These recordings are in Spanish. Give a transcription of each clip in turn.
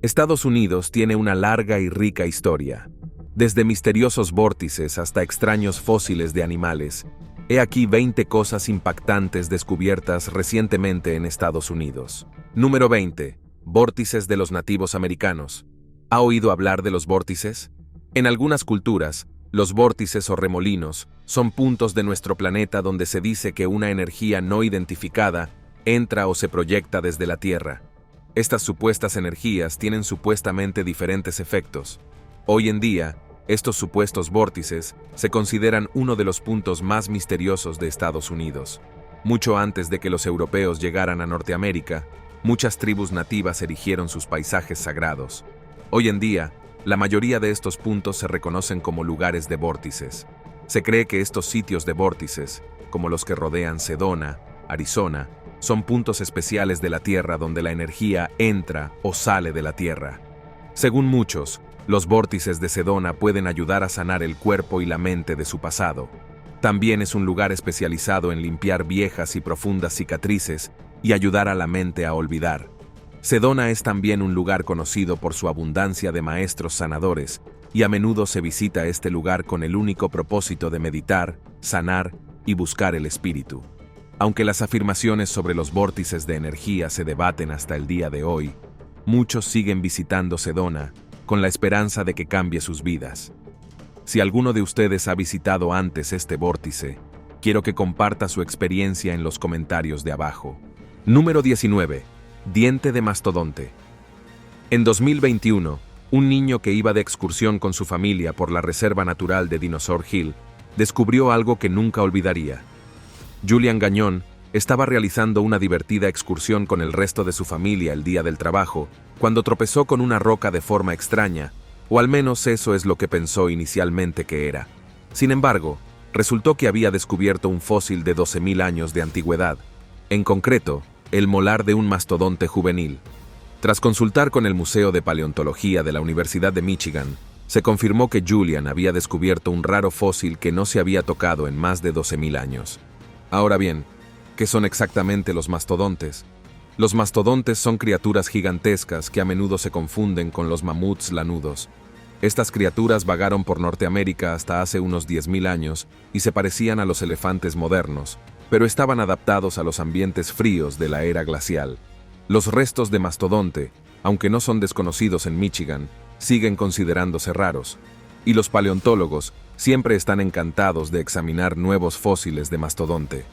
Estados Unidos tiene una larga y rica historia. Desde misteriosos vórtices hasta extraños fósiles de animales, he aquí 20 cosas impactantes descubiertas recientemente en Estados Unidos. Número 20. Vórtices de los nativos americanos. ¿Ha oído hablar de los vórtices? En algunas culturas, los vórtices o remolinos son puntos de nuestro planeta donde se dice que una energía no identificada entra o se proyecta desde la Tierra. Estas supuestas energías tienen supuestamente diferentes efectos. Hoy en día, estos supuestos vórtices se consideran uno de los puntos más misteriosos de Estados Unidos. Mucho antes de que los europeos llegaran a Norteamérica, muchas tribus nativas erigieron sus paisajes sagrados. Hoy en día, la mayoría de estos puntos se reconocen como lugares de vórtices. Se cree que estos sitios de vórtices, como los que rodean Sedona, Arizona, son puntos especiales de la Tierra donde la energía entra o sale de la Tierra. Según muchos, los vórtices de Sedona pueden ayudar a sanar el cuerpo y la mente de su pasado. También es un lugar especializado en limpiar viejas y profundas cicatrices y ayudar a la mente a olvidar. Sedona es también un lugar conocido por su abundancia de maestros sanadores, y a menudo se visita este lugar con el único propósito de meditar, sanar y buscar el espíritu. Aunque las afirmaciones sobre los vórtices de energía se debaten hasta el día de hoy, muchos siguen visitando Sedona con la esperanza de que cambie sus vidas. Si alguno de ustedes ha visitado antes este vórtice, quiero que comparta su experiencia en los comentarios de abajo. Número 19. Diente de mastodonte. En 2021, un niño que iba de excursión con su familia por la Reserva Natural de Dinosaur Hill descubrió algo que nunca olvidaría. Julian Gagnon estaba realizando una divertida excursión con el resto de su familia el día del trabajo, cuando tropezó con una roca de forma extraña, o al menos eso es lo que pensó inicialmente que era. Sin embargo, resultó que había descubierto un fósil de 12.000 años de antigüedad, en concreto, el molar de un mastodonte juvenil. Tras consultar con el Museo de Paleontología de la Universidad de Michigan, se confirmó que Julian había descubierto un raro fósil que no se había tocado en más de 12.000 años. Ahora bien, ¿qué son exactamente los mastodontes? Los mastodontes son criaturas gigantescas que a menudo se confunden con los mamuts lanudos. Estas criaturas vagaron por Norteamérica hasta hace unos 10.000 años y se parecían a los elefantes modernos, pero estaban adaptados a los ambientes fríos de la era glacial. Los restos de mastodonte, aunque no son desconocidos en Michigan, siguen considerándose raros, y los paleontólogos siempre están encantados de examinar nuevos fósiles de mastodonte.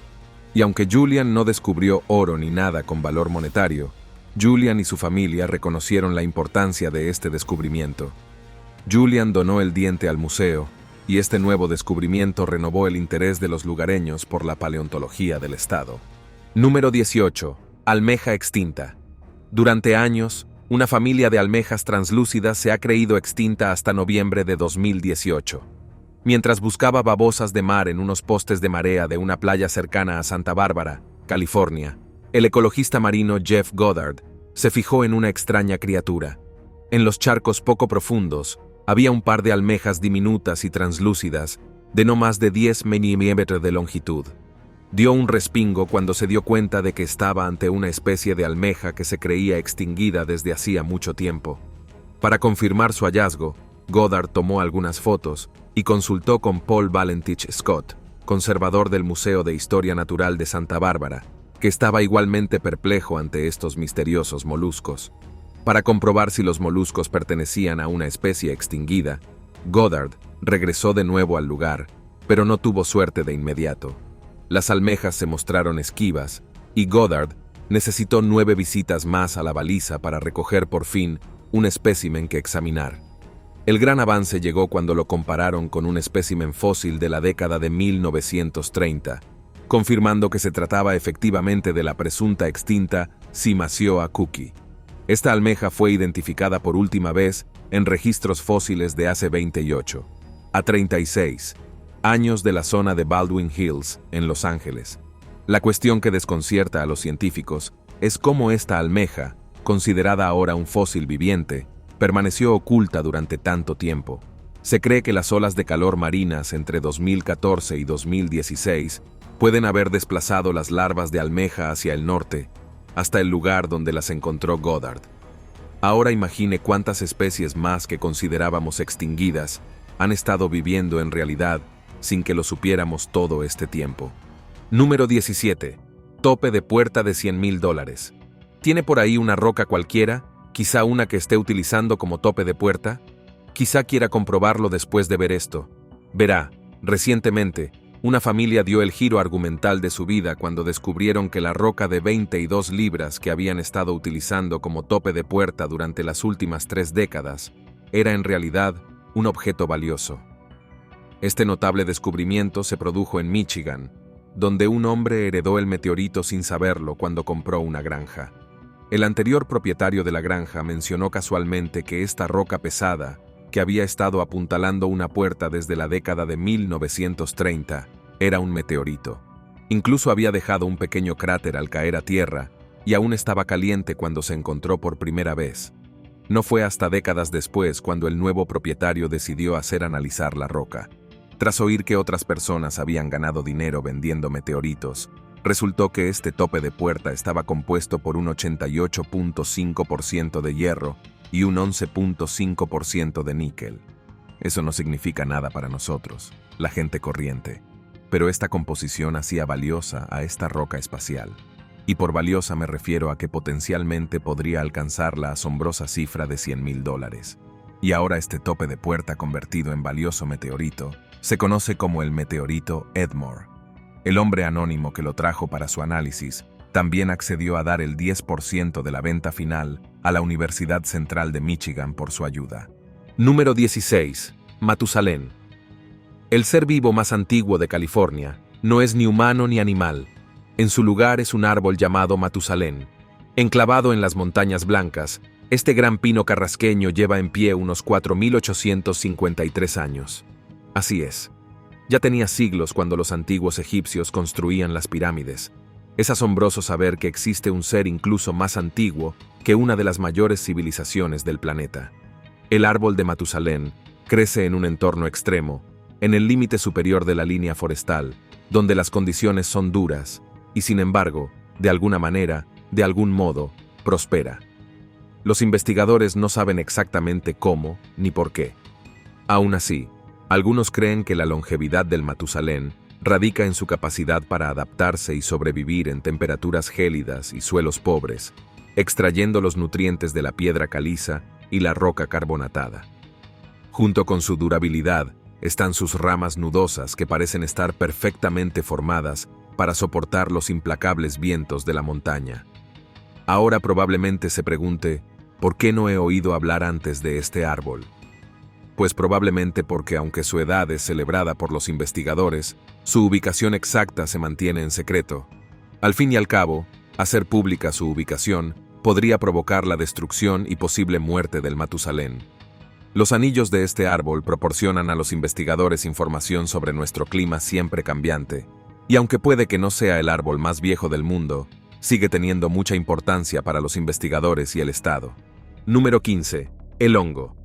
Y aunque Julian no descubrió oro ni nada con valor monetario, Julian y su familia reconocieron la importancia de este descubrimiento. Julian donó el diente al museo, y este nuevo descubrimiento renovó el interés de los lugareños por la paleontología del estado. Número 18. Almeja extinta. Durante años, una familia de almejas translúcidas se ha creído extinta hasta noviembre de 2018. Mientras buscaba babosas de mar en unos postes de marea de una playa cercana a Santa Bárbara, California, el ecologista marino Jeff Goddard se fijó en una extraña criatura. En los charcos poco profundos, había un par de almejas diminutas y translúcidas, de no más de 10 milímetros de longitud. Dio un respingo cuando se dio cuenta de que estaba ante una especie de almeja que se creía extinguida desde hacía mucho tiempo. Para confirmar su hallazgo, Goddard tomó algunas fotos y consultó con Paul Valentich Scott, conservador del Museo de Historia Natural de Santa Bárbara, que estaba igualmente perplejo ante estos misteriosos moluscos. Para comprobar si los moluscos pertenecían a una especie extinguida, Goddard regresó de nuevo al lugar, pero no tuvo suerte de inmediato. Las almejas se mostraron esquivas, y Goddard necesitó 9 visitas más a la baliza para recoger por fin un espécimen que examinar. El gran avance llegó cuando lo compararon con un espécimen fósil de la década de 1930, confirmando que se trataba efectivamente de la presunta extinta Simasioa cookie. Esta almeja fue identificada por última vez en registros fósiles de hace 28 a 36 años de la zona de Baldwin Hills, en Los Ángeles. La cuestión que desconcierta a los científicos es cómo esta almeja, considerada ahora un fósil viviente, permaneció oculta durante tanto tiempo. Se cree que las olas de calor marinas entre 2014 y 2016 pueden haber desplazado las larvas de almeja hacia el norte, hasta el lugar donde las encontró Goddard. Ahora imagine cuántas especies más que considerábamos extinguidas han estado viviendo en realidad sin que lo supiéramos todo este tiempo. Número 17. Tope de puerta de $100,000. ¿Tiene por ahí una roca cualquiera? Quizá una que esté utilizando como tope de puerta. Quizá quiera comprobarlo después de ver esto. Verá, recientemente, una familia dio el giro argumental de su vida cuando descubrieron que la roca de 22 libras que habían estado utilizando como tope de puerta durante las últimas 3 décadas era en realidad un objeto valioso. Este notable descubrimiento se produjo en Michigan, donde un hombre heredó el meteorito sin saberlo cuando compró una granja. El anterior propietario de la granja mencionó casualmente que esta roca pesada, que había estado apuntalando una puerta desde la década de 1930, era un meteorito. Incluso había dejado un pequeño cráter al caer a tierra y aún estaba caliente cuando se encontró por primera vez. No fue hasta décadas después cuando el nuevo propietario decidió hacer analizar la roca. Tras oír que otras personas habían ganado dinero vendiendo meteoritos, resultó que este tope de puerta estaba compuesto por un 88.5% de hierro y un 11.5% de níquel. Eso no significa nada para nosotros, la gente corriente, pero esta composición hacía valiosa a esta roca espacial. Y por valiosa me refiero a que potencialmente podría alcanzar la asombrosa cifra de $100,000. Y ahora este tope de puerta convertido en valioso meteorito se conoce como el meteorito Edmore. El hombre anónimo que lo trajo para su análisis también accedió a dar el 10% de la venta final a la Universidad Central de Michigan por su ayuda. Número 16. Matusalén. El ser vivo más antiguo de California no es ni humano ni animal. En su lugar es un árbol llamado Matusalén. Enclavado en las Montañas Blancas, este gran pino carrasqueño lleva en pie unos 4.853 años. Así es. Ya tenía siglos cuando los antiguos egipcios construían las pirámides. Es asombroso saber que existe un ser incluso más antiguo que una de las mayores civilizaciones del planeta. El árbol de Matusalén crece en un entorno extremo, en el límite superior de la línea forestal, donde las condiciones son duras, y sin embargo, de alguna manera, de algún modo, prospera. Los investigadores no saben exactamente cómo ni por qué. Aún así, algunos creen que la longevidad del Matusalén radica en su capacidad para adaptarse y sobrevivir en temperaturas gélidas y suelos pobres, extrayendo los nutrientes de la piedra caliza y la roca carbonatada. Junto con su durabilidad, están sus ramas nudosas que parecen estar perfectamente formadas para soportar los implacables vientos de la montaña. Ahora probablemente se pregunte, ¿por qué no he oído hablar antes de este árbol? Pues probablemente porque aunque su edad es celebrada por los investigadores, su ubicación exacta se mantiene en secreto. Al fin y al cabo, hacer pública su ubicación podría provocar la destrucción y posible muerte del Matusalén. Los anillos de este árbol proporcionan a los investigadores información sobre nuestro clima siempre cambiante, y aunque puede que no sea el árbol más viejo del mundo, sigue teniendo mucha importancia para los investigadores y el Estado. Número 15. El hongo.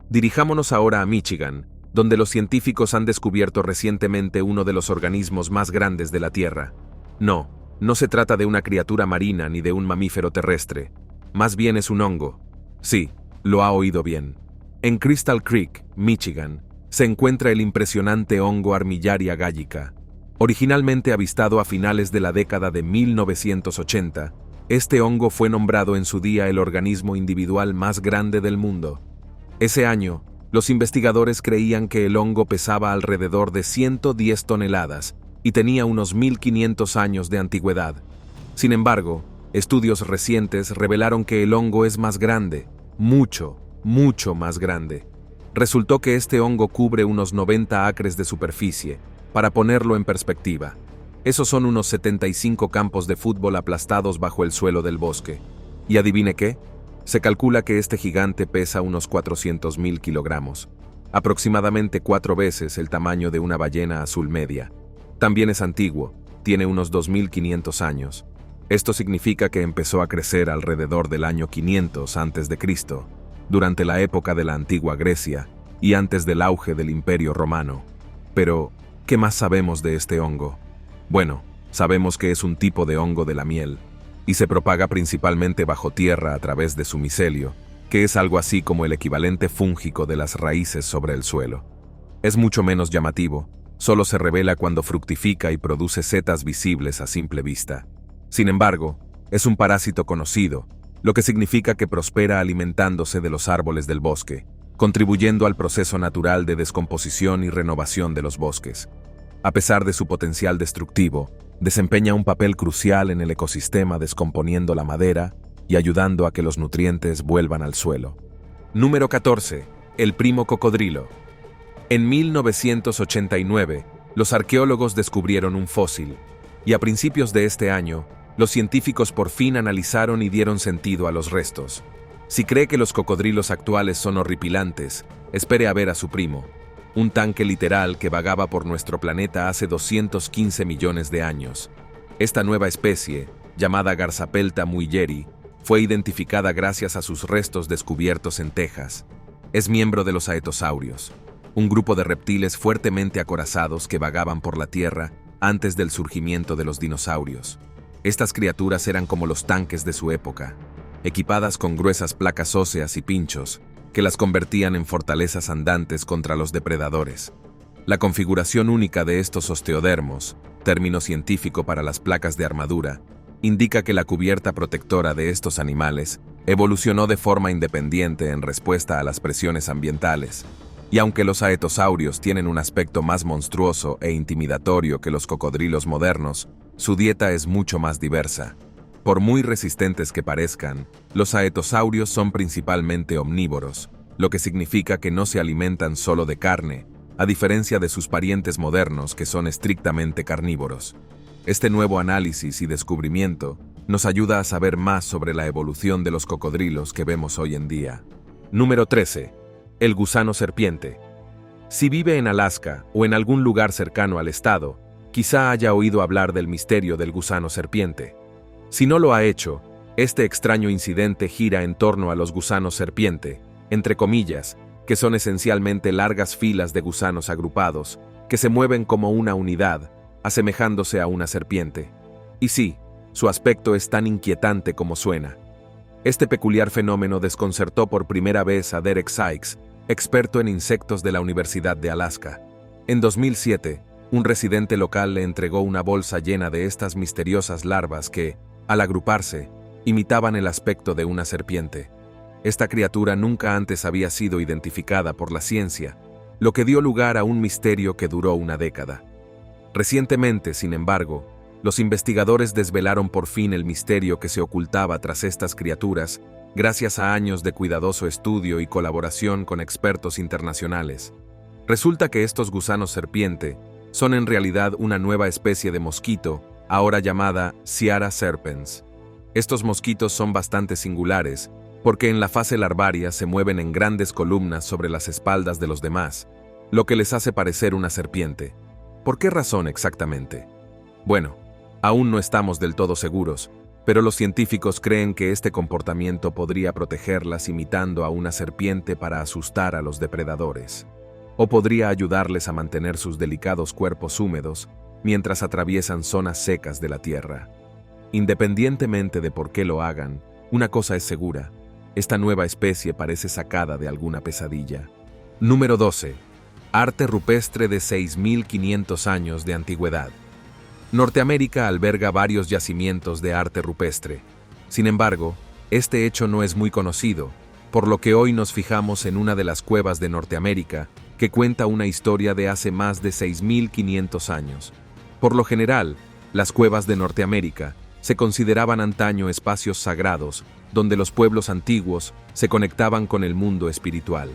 Dirijámonos ahora a Michigan, donde los científicos han descubierto recientemente uno de los organismos más grandes de la Tierra. No se trata de una criatura marina ni de un mamífero terrestre. Más bien es un hongo. Sí, lo ha oído bien. En Crystal Creek, Michigan, se encuentra el impresionante hongo Armillaria gallica. Originalmente avistado a finales de la década de 1980, este hongo fue nombrado en su día el organismo individual más grande del mundo. Ese año, los investigadores creían que el hongo pesaba alrededor de 110 toneladas y tenía unos 1500 años de antigüedad. Sin embargo, estudios recientes revelaron que el hongo es más grande, mucho más grande. Resultó que este hongo cubre unos 90 acres de superficie. Para ponerlo en perspectiva, esos son unos 75 campos de fútbol aplastados bajo el suelo del bosque. ¿Y adivine qué? Se calcula que este gigante pesa unos 400.000 kilogramos, aproximadamente 4 veces el tamaño de una ballena azul media. También es antiguo, tiene unos 2.500 años. Esto significa que empezó a crecer alrededor del año 500 a.C., durante la época de la antigua Grecia y antes del auge del Imperio Romano. Pero, ¿qué más sabemos de este hongo? Bueno, sabemos que es un tipo de hongo de la miel, y se propaga principalmente bajo tierra a través de su micelio, que es algo así como el equivalente fúngico de las raíces sobre el suelo. Es mucho menos llamativo, solo se revela cuando fructifica y produce setas visibles a simple vista. Sin embargo, es un parásito conocido, lo que significa que prospera alimentándose de los árboles del bosque, contribuyendo al proceso natural de descomposición y renovación de los bosques. A pesar de su potencial destructivo, desempeña un papel crucial en el ecosistema descomponiendo la madera y ayudando a que los nutrientes vuelvan al suelo. Número 14. El primo cocodrilo. En 1989, los arqueólogos descubrieron un fósil, y a principios de este año, los científicos por fin analizaron y dieron sentido a los restos. Si cree que los cocodrilos actuales son horripilantes, espere a ver a su primo, un tanque literal que vagaba por nuestro planeta hace 215 millones de años. Esta nueva especie, llamada Garzapelta muilleri, fue identificada gracias a sus restos descubiertos en Texas. Es miembro de los aetosaurios, un grupo de reptiles fuertemente acorazados que vagaban por la Tierra antes del surgimiento de los dinosaurios. Estas criaturas eran como los tanques de su época, equipadas con gruesas placas óseas y pinchos que las convertían en fortalezas andantes contra los depredadores. La configuración única de estos osteodermos, término científico para las placas de armadura, indica que la cubierta protectora de estos animales evolucionó de forma independiente en respuesta a las presiones ambientales. Y aunque los aetosaurios tienen un aspecto más monstruoso e intimidatorio que los cocodrilos modernos, su dieta es mucho más diversa. Por muy resistentes que parezcan, los aetosaurios son principalmente omnívoros, lo que significa que no se alimentan solo de carne, a diferencia de sus parientes modernos que son estrictamente carnívoros. Este nuevo análisis y descubrimiento nos ayuda a saber más sobre la evolución de los cocodrilos que vemos hoy en día. Número 13. El gusano serpiente. Si vive en Alaska o en algún lugar cercano al estado, quizá haya oído hablar del misterio del gusano serpiente. Si no lo ha hecho, este extraño incidente gira en torno a los gusanos serpiente, entre comillas, que son esencialmente largas filas de gusanos agrupados, que se mueven como una unidad, asemejándose a una serpiente. Y sí, su aspecto es tan inquietante como suena. Este peculiar fenómeno desconcertó por primera vez a Derek Sykes, experto en insectos de la Universidad de Alaska. En 2007, un residente local le entregó una bolsa llena de estas misteriosas larvas que, al agruparse, imitaban el aspecto de una serpiente. Esta criatura nunca antes había sido identificada por la ciencia, lo que dio lugar a un misterio que duró una década. Recientemente, sin embargo, los investigadores desvelaron por fin el misterio que se ocultaba tras estas criaturas, gracias a años de cuidadoso estudio y colaboración con expertos internacionales. Resulta que estos gusanos serpiente son en realidad una nueva especie de mosquito, ahora llamada Ciara serpens. Estos mosquitos son bastante singulares, porque en la fase larvaria se mueven en grandes columnas sobre las espaldas de los demás, lo que les hace parecer una serpiente. ¿Por qué razón exactamente? Bueno, aún no estamos del todo seguros, pero los científicos creen que este comportamiento podría protegerlas imitando a una serpiente para asustar a los depredadores, o podría ayudarles a mantener sus delicados cuerpos húmedos mientras atraviesan zonas secas de la Tierra. Independientemente de por qué lo hagan, una cosa es segura: esta nueva especie parece sacada de alguna pesadilla. Número 12. Arte rupestre de 6.500 años de antigüedad. Norteamérica alberga varios yacimientos de arte rupestre. Sin embargo, este hecho no es muy conocido, por lo que hoy nos fijamos en una de las cuevas de Norteamérica que cuenta una historia de hace más de 6.500 años. Por lo general, las cuevas de Norteamérica se consideraban antaño espacios sagrados donde los pueblos antiguos se conectaban con el mundo espiritual.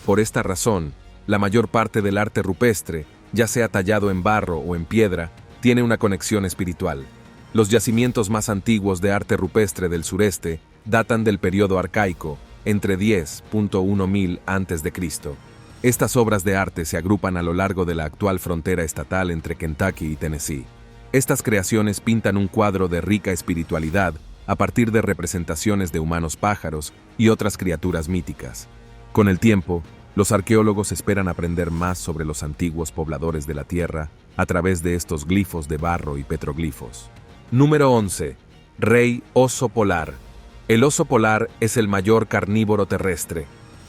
Por esta razón, la mayor parte del arte rupestre, ya sea tallado en barro o en piedra, tiene una conexión espiritual. Los yacimientos más antiguos de arte rupestre del sureste datan del periodo arcaico, entre 10.1000 a.C. Estas obras de arte se agrupan a lo largo de la actual frontera estatal entre Kentucky y Tennessee. Estas creaciones pintan un cuadro de rica espiritualidad a partir de representaciones de humanos pájaros y otras criaturas míticas. Con el tiempo, los arqueólogos esperan aprender más sobre los antiguos pobladores de la Tierra a través de estos glifos de barro y petroglifos. Número 11. Rey oso polar. El oso polar es el mayor carnívoro terrestre.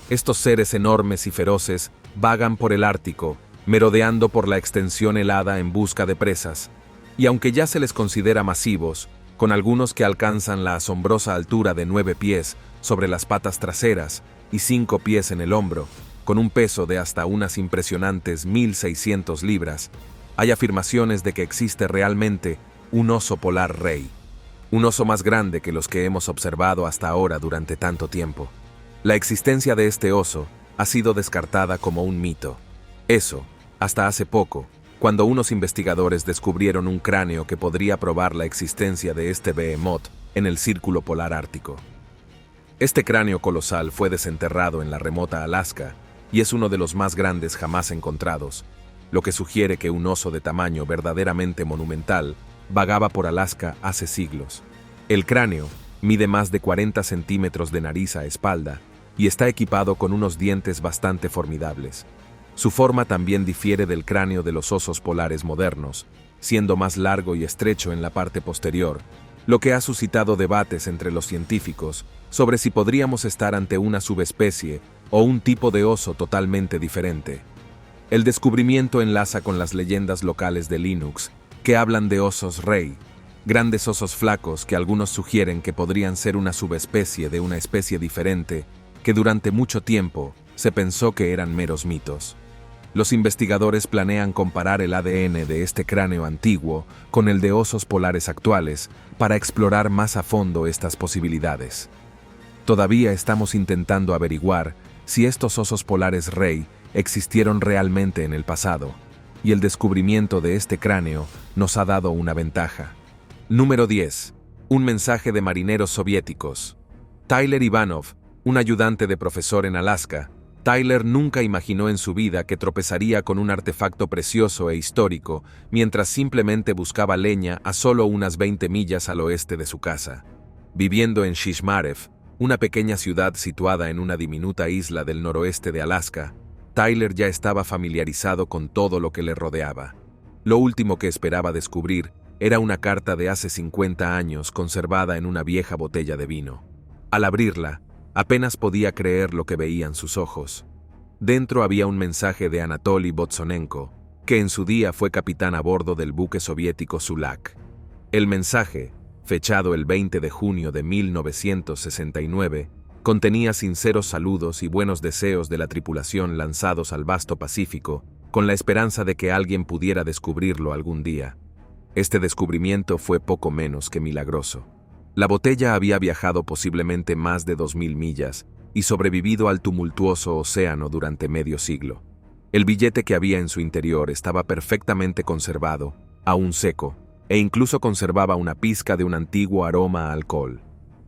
Estos seres enormes y feroces vagan por el Ártico, merodeando por la extensión helada en busca de presas. Y aunque ya se les considera masivos, con algunos que alcanzan la asombrosa altura de 9 pies sobre las patas traseras y 5 pies en el hombro, con un peso de hasta unas impresionantes 1.600 libras, hay afirmaciones de que existe realmente un oso polar rey. Un oso más grande que los que hemos observado hasta ahora durante tanto tiempo. La existencia de este oso ha sido descartada como un mito. Eso, hasta hace poco, cuando unos investigadores descubrieron un cráneo que podría probar la existencia de este behemoth en el círculo polar ártico. Este cráneo colosal fue desenterrado en la remota Alaska y es uno de los más grandes jamás encontrados, lo que sugiere que un oso de tamaño verdaderamente monumental vagaba por Alaska hace siglos. El cráneo mide más de 40 centímetros de nariz a espalda y está equipado con unos dientes bastante formidables. Su forma también difiere del cráneo de los osos polares modernos, siendo más largo y estrecho en la parte posterior, lo que ha suscitado debates entre los científicos sobre si podríamos estar ante una subespecie o un tipo de oso totalmente diferente. El descubrimiento enlaza con las leyendas locales de Linux, que hablan de osos rey, grandes osos flacos que algunos sugieren que podrían ser una subespecie de una especie diferente, que durante mucho tiempo se pensó que eran meros mitos. Los investigadores planean comparar el ADN de este cráneo antiguo con el de osos polares actuales para explorar más a fondo estas posibilidades. Todavía estamos intentando averiguar si estos osos polares rey existieron realmente en el pasado, y el descubrimiento de este cráneo nos ha dado una ventaja. Número 10. Un mensaje de marineros soviéticos. Tyler Ivanov, un ayudante de profesor en Alaska. Tyler nunca imaginó en su vida que tropezaría con un artefacto precioso e histórico mientras simplemente buscaba leña a solo unas 20 millas al oeste de su casa. Viviendo en Shishmarev, una pequeña ciudad situada en una diminuta isla del noroeste de Alaska, Tyler ya estaba familiarizado con todo lo que le rodeaba. Lo último que esperaba descubrir era una carta de hace 50 años conservada en una vieja botella de vino. Al abrirla, apenas podía creer lo que veían sus ojos. Dentro había un mensaje de Anatoly Botsonenko, que en su día fue capitán a bordo del buque soviético Sulak. El mensaje, fechado el 20 de junio de 1969, contenía sinceros saludos y buenos deseos de la tripulación lanzados al vasto Pacífico, con la esperanza de que alguien pudiera descubrirlo algún día. Este descubrimiento fue poco menos que milagroso. La botella había viajado posiblemente más de 2000 millas y sobrevivido al tumultuoso océano durante medio siglo. El billete que había en su interior estaba perfectamente conservado, aún seco, e incluso conservaba una pizca de un antiguo aroma a alcohol.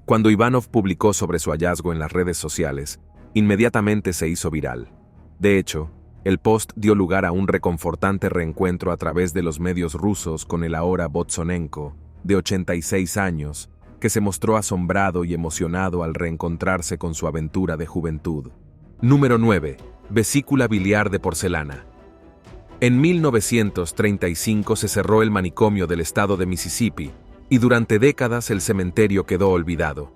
Cuando Ivanov publicó sobre su hallazgo en las redes sociales, inmediatamente se hizo viral. De hecho, el post dio lugar a un reconfortante reencuentro a través de los medios rusos con el ahora Botsonenko, de 86 años, que se mostró asombrado y emocionado al reencontrarse con su aventura de juventud. Número 9. Vesícula biliar de porcelana. En 1935 se cerró el manicomio del estado de Mississippi, y durante décadas el cementerio quedó olvidado.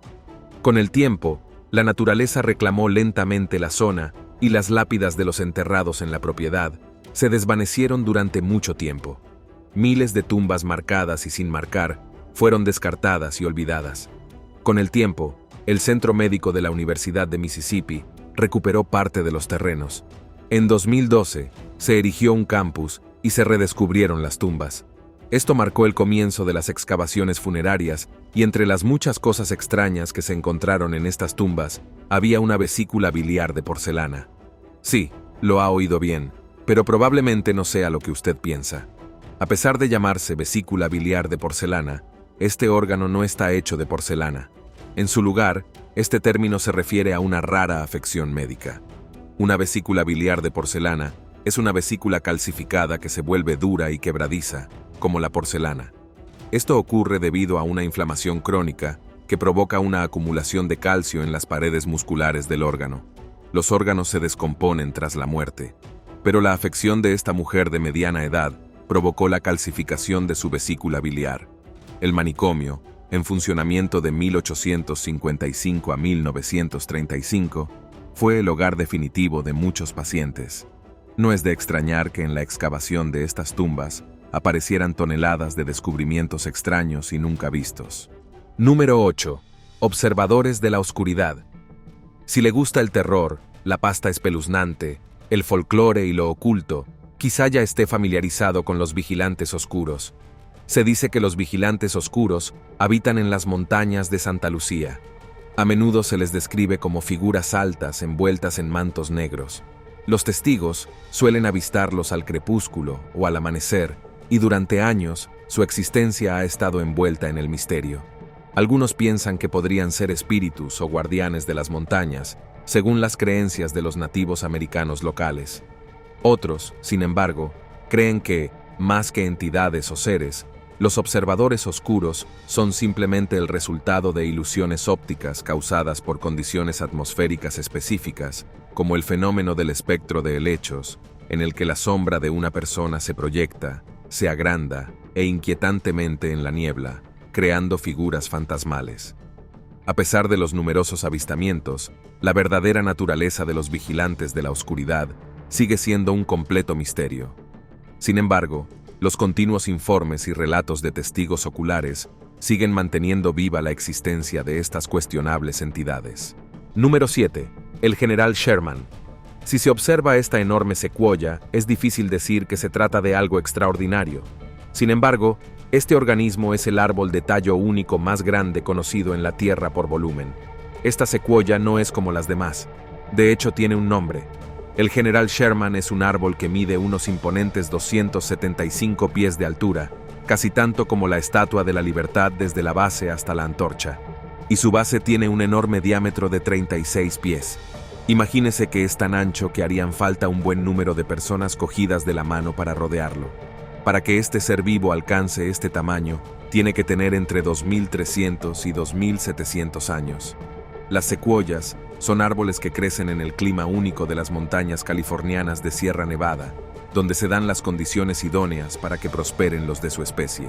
Con el tiempo, la naturaleza reclamó lentamente la zona y las lápidas de los enterrados en la propiedad se desvanecieron durante mucho tiempo. Miles de tumbas marcadas y sin marcar fueron descartadas y olvidadas. Con el tiempo, el Centro Médico de la Universidad de Mississippi recuperó parte de los terrenos. En 2012, se erigió un campus y se redescubrieron las tumbas. Esto marcó el comienzo de las excavaciones funerarias y entre las muchas cosas extrañas que se encontraron en estas tumbas, había una vesícula biliar de porcelana. Sí, lo ha oído bien, pero probablemente no sea lo que usted piensa. A pesar de llamarse vesícula biliar de porcelana, este órgano no está hecho de porcelana. En su lugar, este término se refiere a una rara afección médica. Una vesícula biliar de porcelana es una vesícula calcificada que se vuelve dura y quebradiza, como la porcelana. Esto ocurre debido a una inflamación crónica que provoca una acumulación de calcio en las paredes musculares del órgano. Los órganos se descomponen tras la muerte, pero la afección de esta mujer de mediana edad provocó la calcificación de su vesícula biliar. El manicomio, en funcionamiento de 1855 a 1935, fue el hogar definitivo de muchos pacientes. No es de extrañar que en la excavación de estas tumbas aparecieran toneladas de descubrimientos extraños y nunca vistos. Número 8. Observadores de la oscuridad. Si le gusta el terror, la pasta espeluznante, el folclore y lo oculto, quizá ya esté familiarizado con los vigilantes oscuros. Se dice que los vigilantes oscuros habitan en las montañas de Santa Lucía. A menudo se les describe como figuras altas envueltas en mantos negros. Los testigos suelen avistarlos al crepúsculo o al amanecer, y durante años su existencia ha estado envuelta en el misterio. Algunos piensan que podrían ser espíritus o guardianes de las montañas, según las creencias de los nativos americanos locales. Otros, sin embargo, creen que, más que entidades o seres, los observadores oscuros son simplemente el resultado de ilusiones ópticas causadas por condiciones atmosféricas específicas, como el fenómeno del espectro de helechos, en el que la sombra de una persona se proyecta, se agranda e inquietantemente en la niebla, creando figuras fantasmales. A pesar de los numerosos avistamientos, la verdadera naturaleza de los vigilantes de la oscuridad sigue siendo un completo misterio. Sin embargo, los continuos informes y relatos de testigos oculares siguen manteniendo viva la existencia de estas cuestionables entidades. Número 7. El general Sherman. Si se observa esta enorme secuoya, es difícil decir que se trata de algo extraordinario. Sin embargo, este organismo es el árbol de tallo único más grande conocido en la Tierra por volumen. Esta secuoya no es como las demás. De hecho, tiene un nombre. El general Sherman es un árbol que mide unos imponentes 275 pies de altura, casi tanto como la Estatua de la Libertad desde la base hasta la antorcha. Y su base tiene un enorme diámetro de 36 pies. Imagínese que es tan ancho que harían falta un buen número de personas cogidas de la mano para rodearlo. Para que este ser vivo alcance este tamaño, tiene que tener entre 2.300 y 2.700 años. Las secuoyas son árboles que crecen en el clima único de las montañas californianas de Sierra Nevada, donde se dan las condiciones idóneas para que prosperen los de su especie.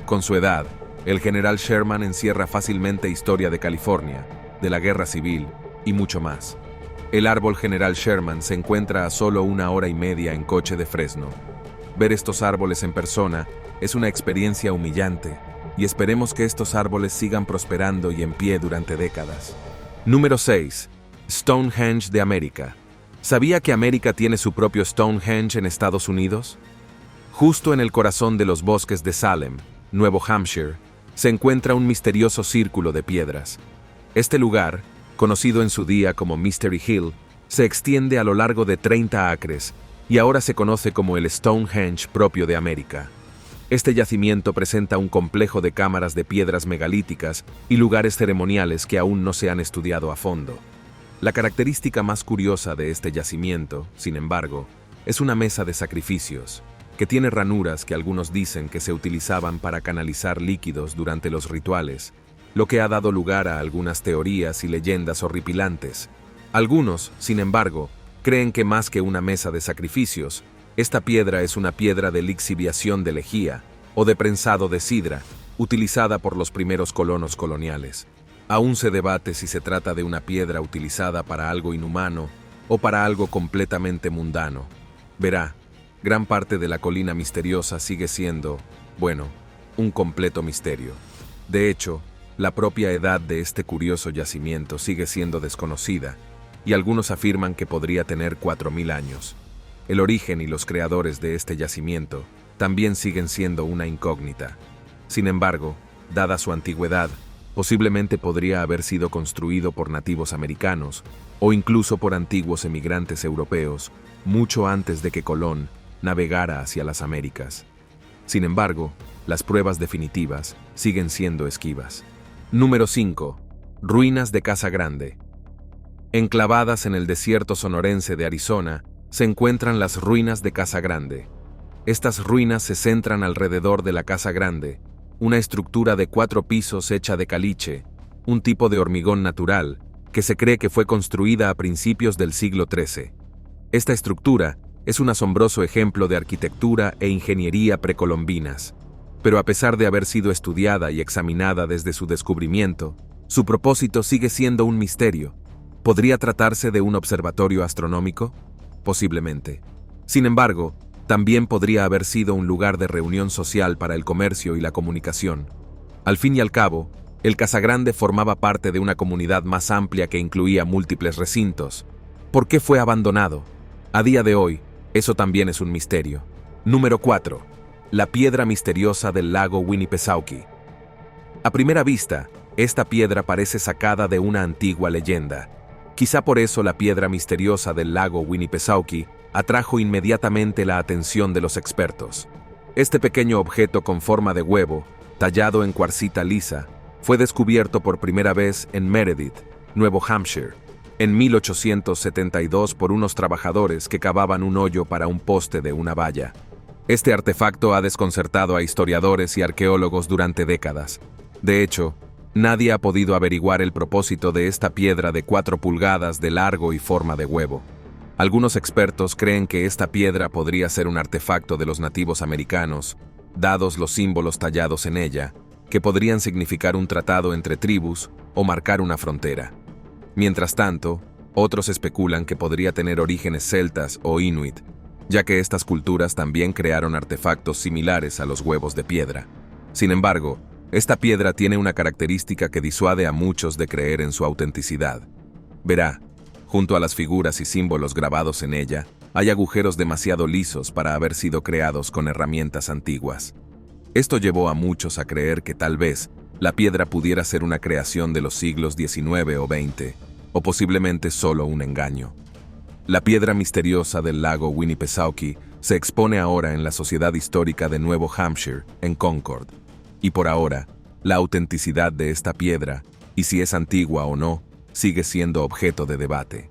Con su edad, el general Sherman encierra fácilmente historia de California, de la Guerra Civil y mucho más. El árbol general Sherman se encuentra a solo 1 hora y media en coche de Fresno. Ver estos árboles en persona es una experiencia humillante, y esperemos que estos árboles sigan prosperando y en pie durante décadas. Número 6. Stonehenge de América. ¿Sabía que América tiene su propio Stonehenge en Estados Unidos? Justo en el corazón de los bosques de Salem, Nuevo Hampshire, se encuentra un misterioso círculo de piedras. Este lugar, conocido en su día como Mystery Hill, se extiende a lo largo de 30 acres y ahora se conoce como el Stonehenge propio de América. Este yacimiento presenta un complejo de cámaras de piedras megalíticas y lugares ceremoniales que aún no se han estudiado a fondo. La característica más curiosa de este yacimiento, sin embargo, es una mesa de sacrificios, que tiene ranuras que algunos dicen que se utilizaban para canalizar líquidos durante los rituales, lo que ha dado lugar a algunas teorías y leyendas horripilantes. Algunos, sin embargo, creen que más que una mesa de sacrificios, esta piedra es una piedra de lixiviación de lejía o de prensado de sidra, utilizada por los primeros colonos coloniales. Aún se debate si se trata de una piedra utilizada para algo inhumano o para algo completamente mundano. Verá, gran parte de la colina misteriosa sigue siendo, bueno, un completo misterio. De hecho, la propia edad de este curioso yacimiento sigue siendo desconocida, y algunos afirman que podría tener 4.000 años. El origen y los creadores de este yacimiento también siguen siendo una incógnita. Sin embargo, dada su antigüedad, posiblemente podría haber sido construido por nativos americanos o incluso por antiguos emigrantes europeos, mucho antes de que Colón navegara hacia las Américas. Sin embargo, las pruebas definitivas siguen siendo esquivas. Número 5. Ruinas de Casa Grande. Enclavadas en el desierto sonorense de Arizona, se encuentran las ruinas de Casa Grande. Estas ruinas se centran alrededor de la Casa Grande, una estructura de 4 pisos hecha de caliche, un tipo de hormigón natural, que se cree que fue construida a principios del siglo XIII. Esta estructura es un asombroso ejemplo de arquitectura e ingeniería precolombinas. Pero a pesar de haber sido estudiada y examinada desde su descubrimiento, su propósito sigue siendo un misterio. ¿Podría tratarse de un observatorio astronómico? Posiblemente. Sin embargo, también podría haber sido un lugar de reunión social para el comercio y la comunicación. Al fin y al cabo, el Casagrande formaba parte de una comunidad más amplia que incluía múltiples recintos. ¿Por qué fue abandonado? A día de hoy, eso también es un misterio. Número 4. La piedra misteriosa del lago Winnipesaukee. A primera vista, esta piedra parece sacada de una antigua leyenda. Quizá por eso la piedra misteriosa del lago Winnipesaukee atrajo inmediatamente la atención de los expertos. Este pequeño objeto con forma de huevo, tallado en cuarcita lisa, fue descubierto por primera vez en Meredith, Nuevo Hampshire, en 1872 por unos trabajadores que cavaban un hoyo para un poste de una valla. Este artefacto ha desconcertado a historiadores y arqueólogos durante décadas. De hecho, nadie ha podido averiguar el propósito de esta piedra de 4 pulgadas de largo y forma de huevo. Algunos expertos creen que esta piedra podría ser un artefacto de los nativos americanos, dados los símbolos tallados en ella, que podrían significar un tratado entre tribus o marcar una frontera. Mientras tanto, otros especulan que podría tener orígenes celtas o inuit, ya que estas culturas también crearon artefactos similares a los huevos de piedra. Sin embargo, esta piedra tiene una característica que disuade a muchos de creer en su autenticidad. Verá, junto a las figuras y símbolos grabados en ella, hay agujeros demasiado lisos para haber sido creados con herramientas antiguas. Esto llevó a muchos a creer que tal vez la piedra pudiera ser una creación de los siglos XIX o XX, o posiblemente solo un engaño. La piedra misteriosa del lago Winnipesaukee se expone ahora en la Sociedad Histórica de Nuevo Hampshire, en Concord. Y por ahora, la autenticidad de esta piedra, y si es antigua o no, sigue siendo objeto de debate.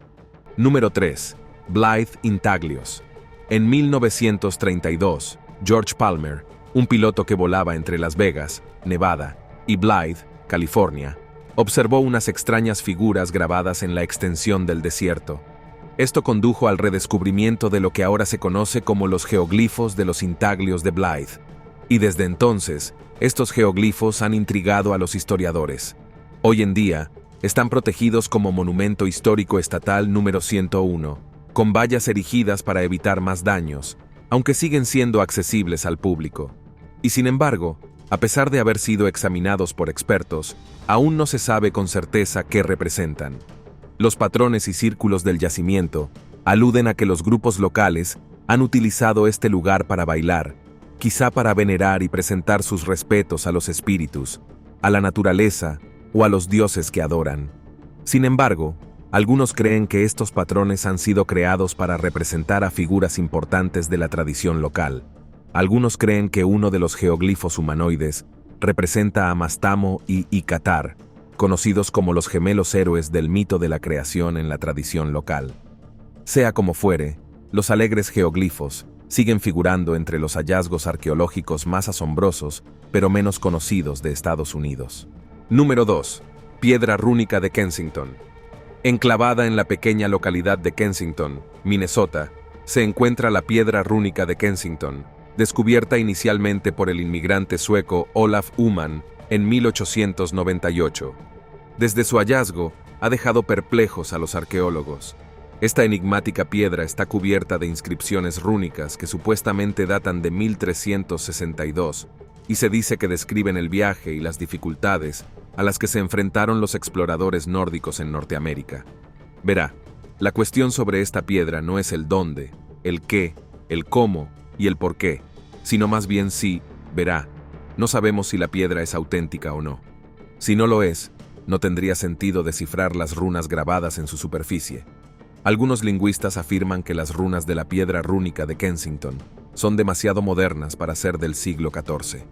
Número 3. Blythe Intaglios. En 1932, George Palmer, un piloto que volaba entre Las Vegas, Nevada, y Blythe, California, observó unas extrañas figuras grabadas en la extensión del desierto. Esto condujo al redescubrimiento de lo que ahora se conoce como los geoglifos de los intaglios de Blythe. Y desde entonces, estos geoglifos han intrigado a los historiadores. Hoy en día, están protegidos como Monumento Histórico Estatal número 101, con vallas erigidas para evitar más daños, aunque siguen siendo accesibles al público. Y sin embargo, a pesar de haber sido examinados por expertos, aún no se sabe con certeza qué representan. Los patrones y círculos del yacimiento aluden a que los grupos locales han utilizado este lugar para bailar, quizá para venerar y presentar sus respetos a los espíritus, a la naturaleza o a los dioses que adoran. Sin embargo, algunos creen que estos patrones han sido creados para representar a figuras importantes de la tradición local. Algunos creen que uno de los geoglifos humanoides representa a Mastamo y Icatar, conocidos como los gemelos héroes del mito de la creación en la tradición local. Sea como fuere, los alegres geoglifos siguen figurando entre los hallazgos arqueológicos más asombrosos, pero menos conocidos de Estados Unidos. Número 2. Piedra rúnica de Kensington. Enclavada en la pequeña localidad de Kensington, Minnesota, se encuentra la piedra rúnica de Kensington, descubierta inicialmente por el inmigrante sueco Olaf Uman en 1898. Desde su hallazgo, ha dejado perplejos a los arqueólogos. Esta enigmática piedra está cubierta de inscripciones rúnicas que supuestamente datan de 1362 y se dice que describen el viaje y las dificultades a las que se enfrentaron los exploradores nórdicos en Norteamérica. Verá, la cuestión sobre esta piedra no es el dónde, el qué, el cómo y el por qué, sino más bien si, verá, no sabemos si la piedra es auténtica o no. Si no lo es, no tendría sentido descifrar las runas grabadas en su superficie. Algunos lingüistas afirman que las runas de la piedra rúnica de Kensington son demasiado modernas para ser del siglo XIV.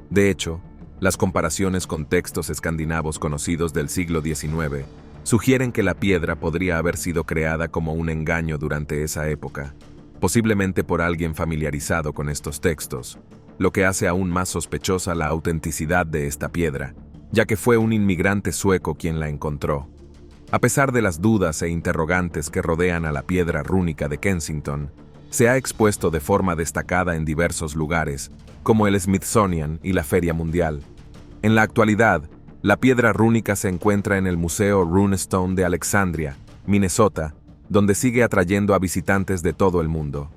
De hecho, las comparaciones con textos escandinavos conocidos del siglo XIX sugieren que la piedra podría haber sido creada como un engaño durante esa época, posiblemente por alguien familiarizado con estos textos, lo que hace aún más sospechosa la autenticidad de esta piedra, ya que fue un inmigrante sueco quien la encontró. A pesar de las dudas e interrogantes que rodean a la piedra rúnica de Kensington, Se ha expuesto de forma destacada en diversos lugares, como el Smithsonian y la Feria Mundial. En la actualidad, la piedra rúnica se encuentra en el Museo Runestone de Alexandria, Minnesota, donde sigue atrayendo a visitantes de todo el mundo.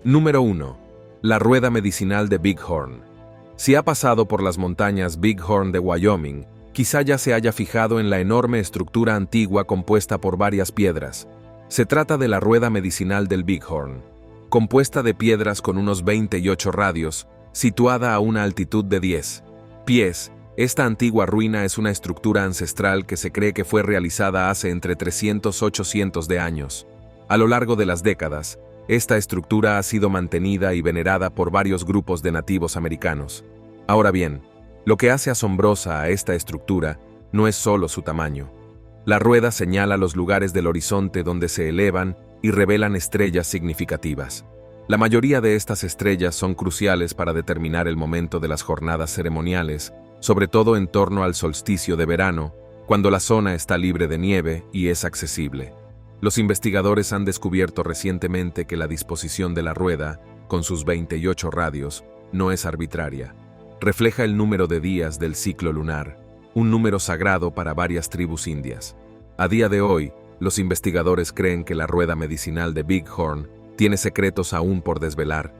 Número 1. La rueda medicinal de Bighorn. Si ha pasado por las montañas Bighorn de Wyoming, quizá ya se haya fijado en la enorme estructura antigua compuesta por varias piedras. Se trata de la rueda medicinal del Bighorn, compuesta de piedras con unos 28 radios, situada a una altitud de 10 pies. Esta antigua ruina es una estructura ancestral que se cree que fue realizada hace entre 300 y 800 de años. A lo largo de las décadas, esta estructura ha sido mantenida y venerada por varios grupos de nativos americanos. Ahora bien, lo que hace asombrosa a esta estructura no es solo su tamaño. La rueda señala los lugares del horizonte donde se elevan y revelan estrellas significativas. La mayoría de estas estrellas son cruciales para determinar el momento de las jornadas ceremoniales, sobre todo en torno al solsticio de verano, cuando la zona está libre de nieve y es accesible. Los investigadores han descubierto recientemente que la disposición de la rueda, con sus 28 radios, no es arbitraria. Refleja el número de días del ciclo lunar, un número sagrado para varias tribus indias. A día de hoy, los investigadores creen que la rueda medicinal de Bighorn tiene secretos aún por desvelar.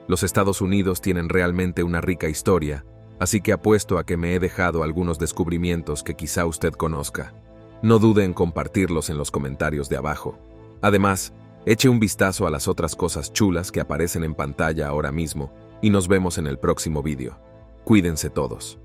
Los Estados Unidos tienen realmente una rica historia, así que apuesto a que me he dejado algunos descubrimientos que quizá usted conozca. No dude en compartirlos en los comentarios de abajo. Además, eche un vistazo a las otras cosas chulas que aparecen en pantalla ahora mismo y nos vemos en el próximo vídeo. Cuídense todos.